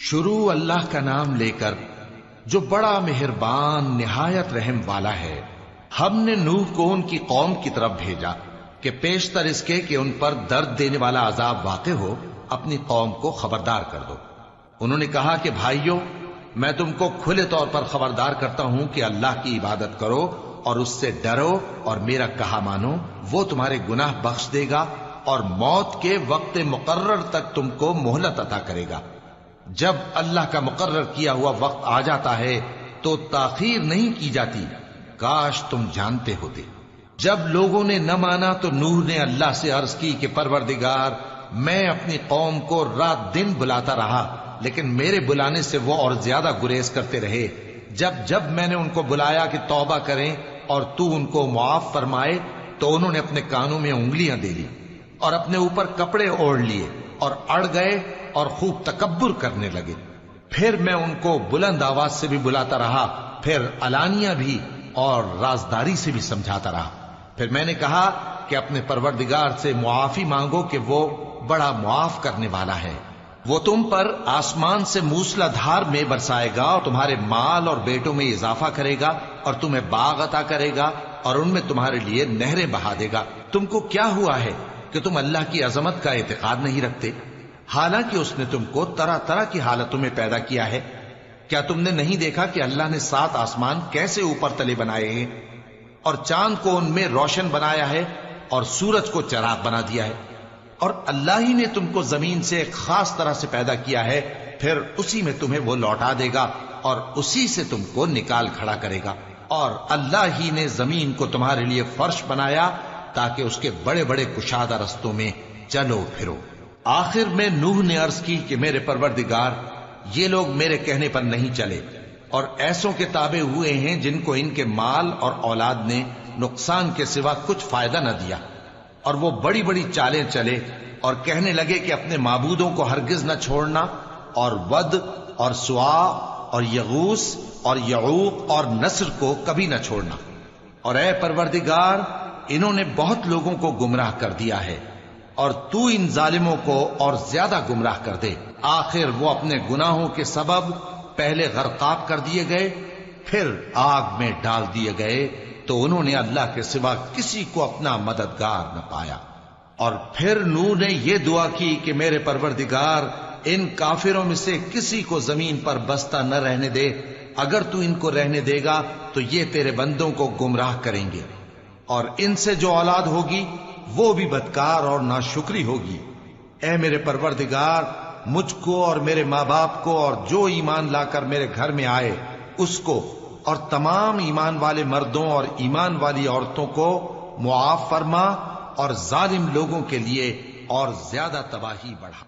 شروع اللہ کا نام لے کر جو بڑا مہربان نہایت رحم والا ہے۔ ہم نے نوح کو ان کی قوم کی طرف بھیجا کہ پیشتر اس کے کہ ان پر درد دینے والا عذاب واقع ہو اپنی قوم کو خبردار کر دو۔ انہوں نے کہا کہ بھائیو، میں تم کو کھلے طور پر خبردار کرتا ہوں کہ اللہ کی عبادت کرو اور اس سے ڈرو اور میرا کہا مانو، وہ تمہارے گناہ بخش دے گا اور موت کے وقت مقرر تک تم کو مہلت عطا کرے گا۔ جب اللہ کا مقرر کیا ہوا وقت آ جاتا ہے تو تاخیر نہیں کی جاتی، کاش تم جانتے ہوتے۔ جب لوگوں نے نہ مانا تو نوح نے اللہ سے عرض کی کہ پروردگار، میں اپنی قوم کو رات دن بلاتا رہا لیکن میرے بلانے سے وہ اور زیادہ گریز کرتے رہے۔ جب میں نے ان کو بلایا کہ توبہ کریں اور تو ان کو معاف فرمائے تو انہوں نے اپنے کانوں میں انگلیاں دے لی اور اپنے اوپر کپڑے اوڑھ لیے اور اڑ گئے اور خوب تکبر کرنے لگے۔ پھر میں ان کو بلند آواز سے بھی بلاتا رہا، پھر علانیہ بھی اور رازداری سے بھی سمجھاتا رہا۔ پھر میں نے کہا کہ اپنے پروردگار سے معافی مانگو کہ وہ بڑا معاف کرنے والا ہے۔ وہ تم پر آسمان سے موسلا دھار میں برسائے گا اور تمہارے مال اور بیٹوں میں اضافہ کرے گا اور تمہیں باغ عطا کرے گا اور ان میں تمہارے لیے نہریں بہا دے گا۔ تم کو کیا ہوا ہے کہ تم اللہ کی عظمت کا اعتقاد نہیں رکھتے، حالانکہ اس نے تم کو طرح طرح کی حالتوں میں پیدا کیا ہے؟ کیا تم نے نہیں دیکھا کہ اللہ نے 7 آسمان کیسے اوپر تلے بنائے ہیں اور چاند کو ان میں روشن بنایا ہے اور سورج کو چراغ بنا دیا ہے؟ اور اللہ ہی نے تم کو زمین سے ایک خاص طرح سے پیدا کیا ہے، پھر اسی میں تمہیں وہ لوٹا دے گا اور اسی سے تم کو نکال کھڑا کرے گا۔ اور اللہ ہی نے زمین کو تمہارے لیے فرش بنایا تاکہ اس کے بڑے بڑے کشادہ رستوں میں چلو پھرو۔ آخر میں نوح نے عرض کی کہ میرے پروردگار، یہ لوگ میرے کہنے پر نہیں چلے اور ایسوں کے تابع ہوئے ہیں جن کو ان کے مال اور اولاد نے نقصان کے سوا کچھ فائدہ نہ دیا، اور وہ بڑی بڑی چالیں چلے اور کہنے لگے کہ اپنے معبودوں کو ہرگز نہ چھوڑنا، اور ود اور سوا اور یغوث اور یعوق اور نصر کو کبھی نہ چھوڑنا۔ اور اے پروردگار، انہوں نے بہت لوگوں کو گمراہ کر دیا ہے اور تو ان ظالموں کو اور زیادہ گمراہ کر دے۔ آخر وہ اپنے گناہوں کے سبب پہلے غرقاب کر دیے گئے، پھر آگ میں ڈال دیے گئے، تو انہوں نے اللہ کے سوا کسی کو اپنا مددگار نہ پایا۔ اور پھر نوح نے یہ دعا کی کہ میرے پروردگار، ان کافروں میں سے کسی کو زمین پر بستہ نہ رہنے دے، اگر تو ان کو رہنے دے گا تو یہ تیرے بندوں کو گمراہ کریں گے، اور ان سے جو اولاد ہوگی وہ بھی بدکار اور ناشکری ہوگی۔ اے میرے پروردگار، مجھ کو اور میرے ماں باپ کو اور جو ایمان لا کر میرے گھر میں آئے اس کو اور تمام ایمان والے مردوں اور ایمان والی عورتوں کو معاف فرما اور ظالم لوگوں کے لیے اور زیادہ تباہی بڑھا۔